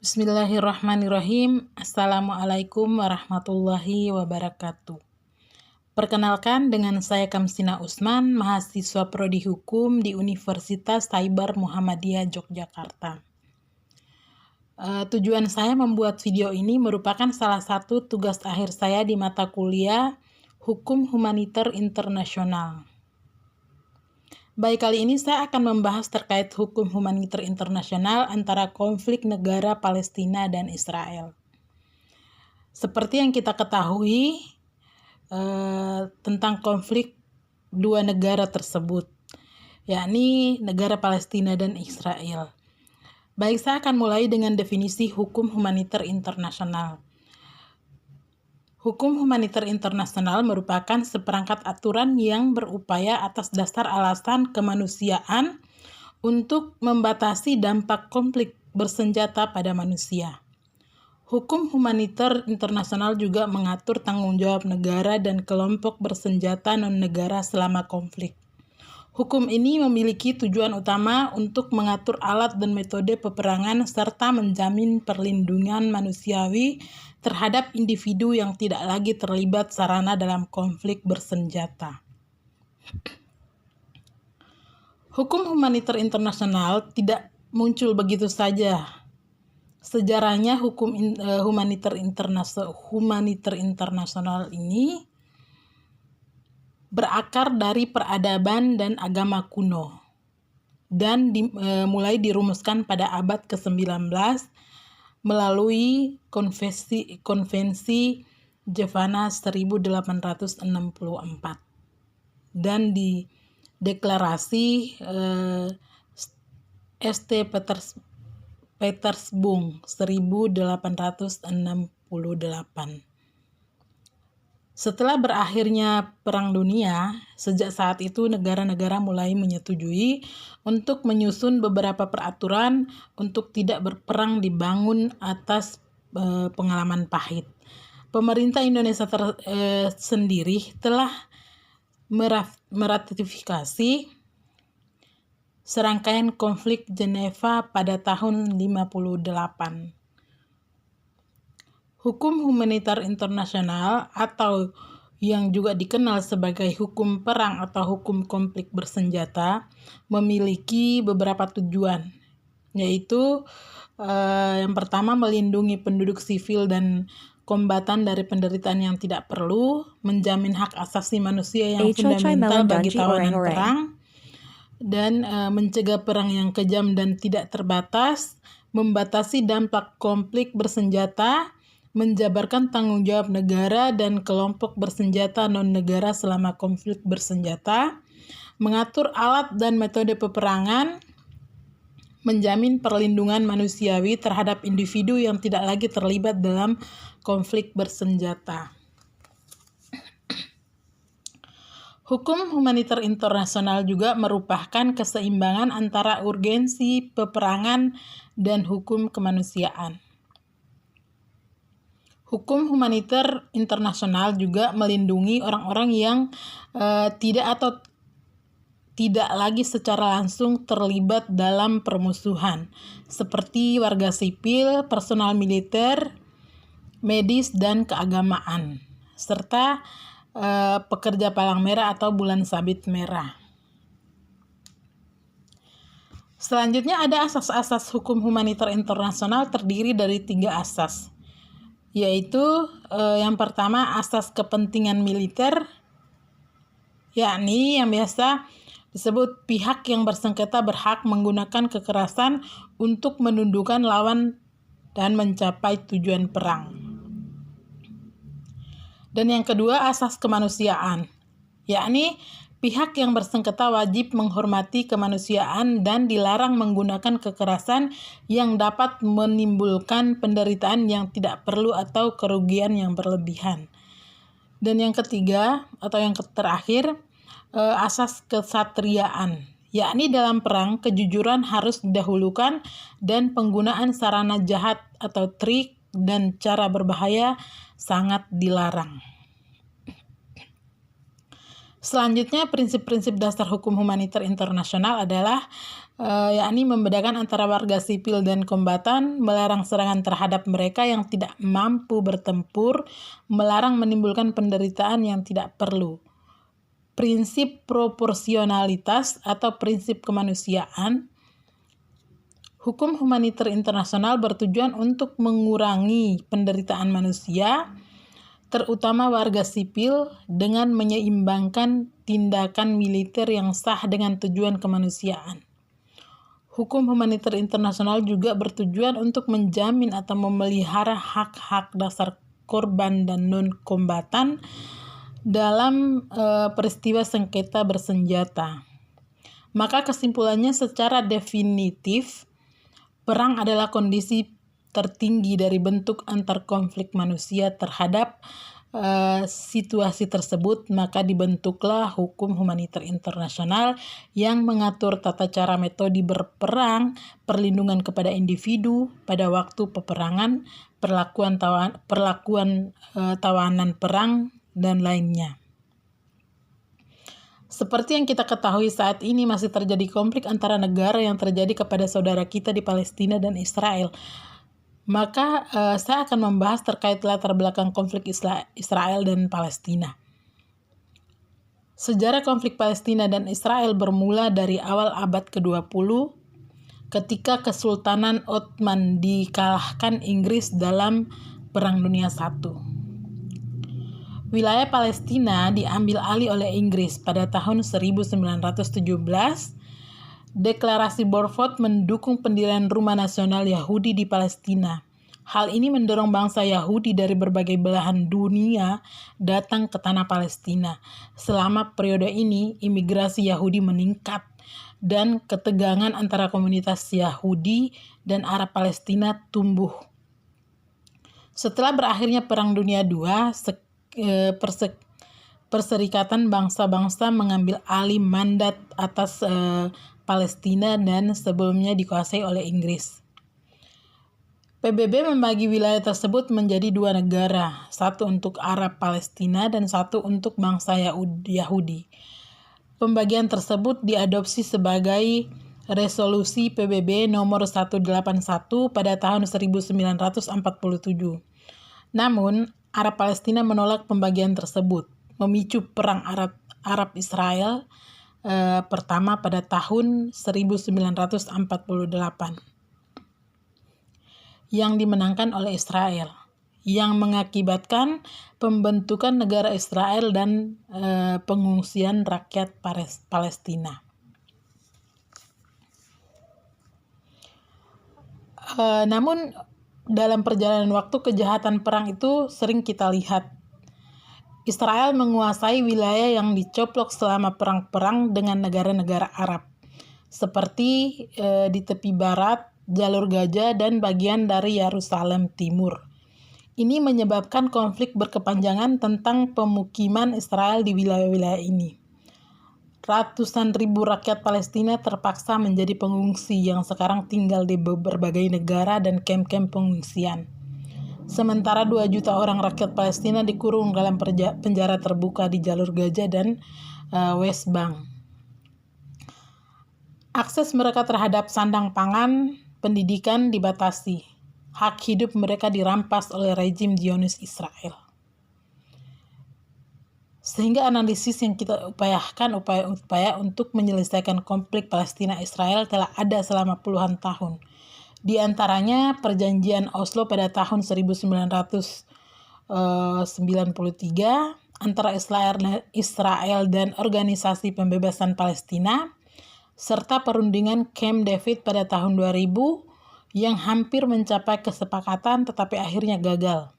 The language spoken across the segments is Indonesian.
Bismillahirrahmanirrahim. Assalamualaikum warahmatullahi wabarakatuh. Perkenalkan, dengan saya Kamsina Usman, mahasiswa Prodi Hukum di Universitas Taibar Muhammadiyah Yogyakarta. Tujuan saya membuat video ini merupakan salah satu tugas akhir saya di mata kuliah Hukum Humaniter Internasional. Baik, kali ini saya akan membahas terkait hukum humaniter internasional antara konflik negara Palestina dan Israel. Seperti yang kita ketahui tentang konflik dua negara tersebut, yakni negara Palestina dan Israel. Baik, saya akan mulai dengan definisi hukum humaniter internasional. Hukum humaniter internasional merupakan seperangkat aturan yang berupaya atas dasar alasan kemanusiaan untuk membatasi dampak konflik bersenjata pada manusia. Hukum humaniter internasional juga mengatur tanggung jawab negara dan kelompok bersenjata non-negara selama konflik. Hukum ini memiliki tujuan utama untuk mengatur alat dan metode peperangan serta menjamin perlindungan manusiawi terhadap individu yang tidak lagi terlibat sarana dalam konflik bersenjata. Hukum humaniter internasional tidak muncul begitu saja. Sejarahnya hukum humaniter internasional ini berakar dari peradaban dan agama kuno dan mulai dirumuskan pada abad ke-19 melalui konvensi Jevana 1864 dan di deklarasi St. Petersburg 1868. Setelah berakhirnya Perang Dunia, sejak saat itu negara-negara mulai menyetujui untuk menyusun beberapa peraturan untuk tidak berperang dibangun atas pengalaman pahit. Pemerintah Indonesia sendiri telah meratifikasi serangkaian konflik Geneva pada tahun 58. Hukum humaniter internasional atau yang juga dikenal sebagai hukum perang atau hukum konflik bersenjata memiliki beberapa tujuan, yaitu yang pertama melindungi penduduk sivil dan kombatan dari penderitaan yang tidak perlu, menjamin hak asasi manusia yang fundamental bagi tawanan perang, dan mencegah perang yang kejam dan tidak terbatas, membatasi dampak konflik bersenjata, menjabarkan tanggung jawab negara dan kelompok bersenjata non-negara selama konflik bersenjata, mengatur alat dan metode peperangan, menjamin perlindungan manusiawi terhadap individu yang tidak lagi terlibat dalam konflik bersenjata. Hukum humaniter internasional juga merupakan keseimbangan antara urgensi peperangan dan hukum kemanusiaan. Hukum humaniter internasional juga melindungi orang-orang yang tidak lagi secara langsung terlibat dalam permusuhan, seperti warga sipil, personal militer, medis, dan keagamaan, serta pekerja palang merah atau bulan sabit merah. Selanjutnya ada asas-asas hukum humaniter internasional terdiri dari 3 asas, yaitu yang pertama asas kepentingan militer, yakni yang biasa disebut pihak yang bersengketa berhak menggunakan kekerasan untuk menundukkan lawan dan mencapai tujuan perang. Dan yang kedua asas kemanusiaan, yakni pihak yang bersengketa wajib menghormati kemanusiaan dan dilarang menggunakan kekerasan yang dapat menimbulkan penderitaan yang tidak perlu atau kerugian yang berlebihan. Dan yang ketiga atau yang terakhir, asas kesatriaan, yakni dalam perang kejujuran harus didahulukan dan penggunaan sarana jahat atau trik dan cara berbahaya sangat dilarang. Selanjutnya, prinsip-prinsip dasar hukum humaniter internasional adalah yakni membedakan antara warga sipil dan kombatan, melarang serangan terhadap mereka yang tidak mampu bertempur, melarang menimbulkan penderitaan yang tidak perlu. Prinsip proporsionalitas atau prinsip kemanusiaan. Hukum humaniter internasional bertujuan untuk mengurangi penderitaan manusia, terutama warga sipil, dengan menyeimbangkan tindakan militer yang sah dengan tujuan kemanusiaan. Hukum humaniter internasional juga bertujuan untuk menjamin atau memelihara hak-hak dasar korban dan non-kombatan dalam peristiwa sengketa bersenjata. Maka kesimpulannya secara definitif, perang adalah kondisi tertinggi dari bentuk antar konflik manusia terhadap situasi tersebut, maka dibentuklah hukum humaniter internasional yang mengatur tata cara metode berperang, perlindungan kepada individu pada waktu peperangan, perlakuan tawanan perang, dan lainnya. Seperti yang kita ketahui saat ini masih terjadi konflik antara negara yang terjadi kepada saudara kita di Palestina dan Israel. Maka saya akan membahas terkait latar belakang konflik Israel dan Palestina. Sejarah konflik Palestina dan Israel bermula dari awal abad ke-20 ketika Kesultanan Ottoman dikalahkan Inggris dalam Perang Dunia I. Wilayah Palestina diambil alih oleh Inggris pada tahun 1917. Deklarasi Balfour mendukung pendirian Rumah Nasional Yahudi di Palestina. Hal ini mendorong bangsa Yahudi dari berbagai belahan dunia datang ke tanah Palestina. Selama periode ini, imigrasi Yahudi meningkat dan ketegangan antara komunitas Yahudi dan Arab Palestina tumbuh. Setelah berakhirnya Perang Dunia II, Perserikatan Bangsa-Bangsa mengambil alih mandat atas Palestina dan sebelumnya dikuasai oleh Inggris. PBB membagi wilayah tersebut menjadi dua negara, satu untuk Arab Palestina dan satu untuk bangsa Yahudi. Pembagian tersebut diadopsi sebagai Resolusi PBB nomor 181 pada tahun 1947. Namun, Arab Palestina menolak pembagian tersebut, memicu Perang Arab Israel pertama pada tahun 1948 yang dimenangkan oleh Israel, yang mengakibatkan pembentukan negara Israel dan pengungsian rakyat Palestina. Namun dalam perjalanan waktu kejahatan perang itu sering kita lihat. Israel menguasai wilayah yang dicoplok selama perang-perang dengan negara-negara Arab, seperti di tepi barat, Jalur Gaza, dan bagian dari Yerusalem Timur. Ini menyebabkan konflik berkepanjangan tentang pemukiman Israel di wilayah-wilayah ini. Ratusan ribu rakyat Palestina terpaksa menjadi pengungsi yang sekarang tinggal di berbagai negara dan kamp-kamp pengungsian. Sementara 2 juta orang rakyat Palestina dikurung dalam penjara terbuka di Jalur Gaza dan West Bank. Akses mereka terhadap sandang pangan, pendidikan dibatasi. Hak hidup mereka dirampas oleh rejim Zionis Israel. Sehingga analisis yang kita upayakan, upaya untuk menyelesaikan konflik Palestina-Israel telah ada selama puluhan tahun. Di antaranya perjanjian Oslo pada tahun 1993 antara Israel dan Organisasi Pembebasan Palestina, serta perundingan Camp David pada tahun 2000 yang hampir mencapai kesepakatan tetapi akhirnya gagal.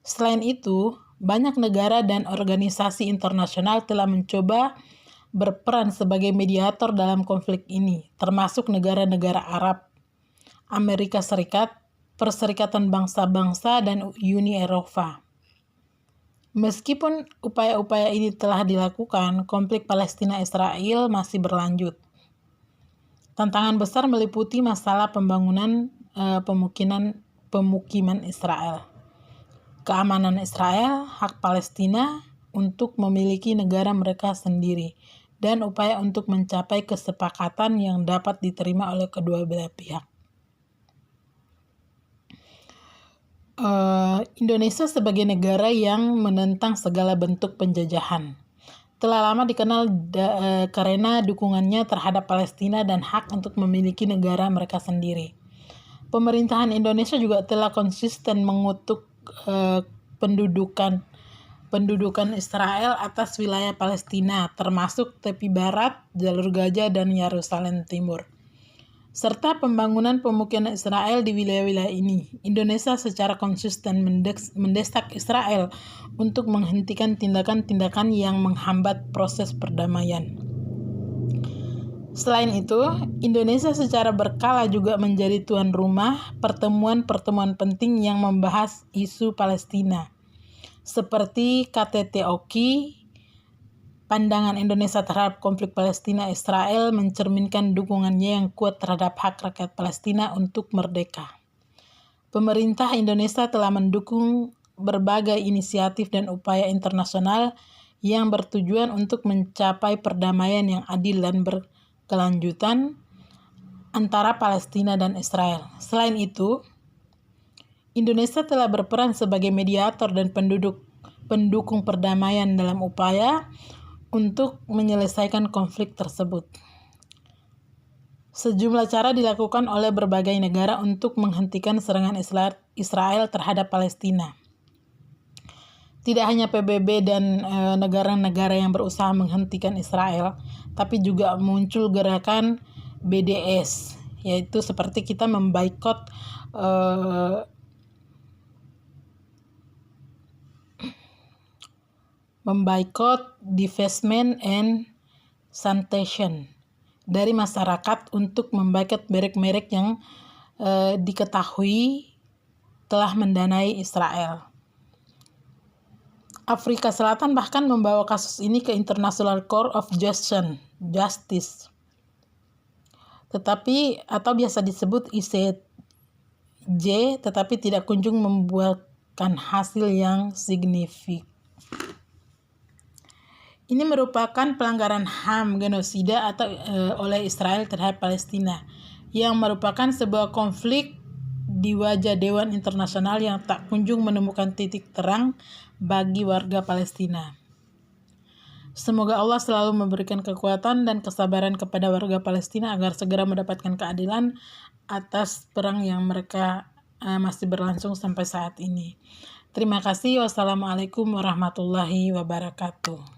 Selain itu, banyak negara dan organisasi internasional telah mencoba berperan sebagai mediator dalam konflik ini, termasuk negara-negara Arab, Amerika Serikat, Perserikatan Bangsa-Bangsa, dan Uni Eropa. Meskipun upaya-upaya ini telah dilakukan, konflik Palestina-Israel masih berlanjut. Tantangan besar meliputi masalah pembangunan pemukiman Israel, keamanan Israel, hak Palestina untuk memiliki negara mereka sendiri, dan upaya untuk mencapai kesepakatan yang dapat diterima oleh kedua belah pihak. Indonesia sebagai negara yang menentang segala bentuk penjajahan telah lama dikenal karena dukungannya terhadap Palestina dan hak untuk memiliki negara mereka sendiri. Pemerintahan Indonesia juga telah konsisten mengutuk pendudukan Israel atas wilayah Palestina, termasuk tepi barat, jalur Gaza, dan Yerusalem Timur, serta pembangunan pemukiman Israel di wilayah-wilayah ini. Indonesia secara konsisten mendesak Israel untuk menghentikan tindakan-tindakan yang menghambat proses perdamaian. Selain itu, Indonesia secara berkala juga menjadi tuan rumah pertemuan-pertemuan penting yang membahas isu Palestina, seperti KTT Oki. Pandangan Indonesia terhadap konflik Palestina-Israel mencerminkan dukungannya yang kuat terhadap hak rakyat Palestina untuk merdeka. Pemerintah Indonesia telah mendukung berbagai inisiatif dan upaya internasional yang bertujuan untuk mencapai perdamaian yang adil dan berkelanjutan antara Palestina dan Israel. Selain itu, Indonesia telah berperan sebagai mediator dan pendukung perdamaian dalam upaya untuk menyelesaikan konflik tersebut. Sejumlah cara dilakukan oleh berbagai negara untuk menghentikan serangan Israel terhadap Palestina. Tidak hanya PBB dan negara-negara yang berusaha menghentikan Israel, tapi juga muncul gerakan BDS, yaitu seperti kita memboikot divestment and sanction dari masyarakat untuk memboikot merek-merek yang diketahui telah mendanai Israel. Afrika Selatan bahkan membawa kasus ini ke International Court of Justice, atau biasa disebut ICJ, tetapi tidak kunjung membuahkan hasil yang signifikan. Ini merupakan pelanggaran HAM genosida oleh Israel terhadap Palestina, yang merupakan sebuah konflik di wajah Dewan Internasional yang tak kunjung menemukan titik terang bagi warga Palestina. Semoga Allah selalu memberikan kekuatan dan kesabaran kepada warga Palestina agar segera mendapatkan keadilan atas perang yang mereka masih berlangsung sampai saat ini. Terima kasih. Wassalamualaikum warahmatullahi wabarakatuh.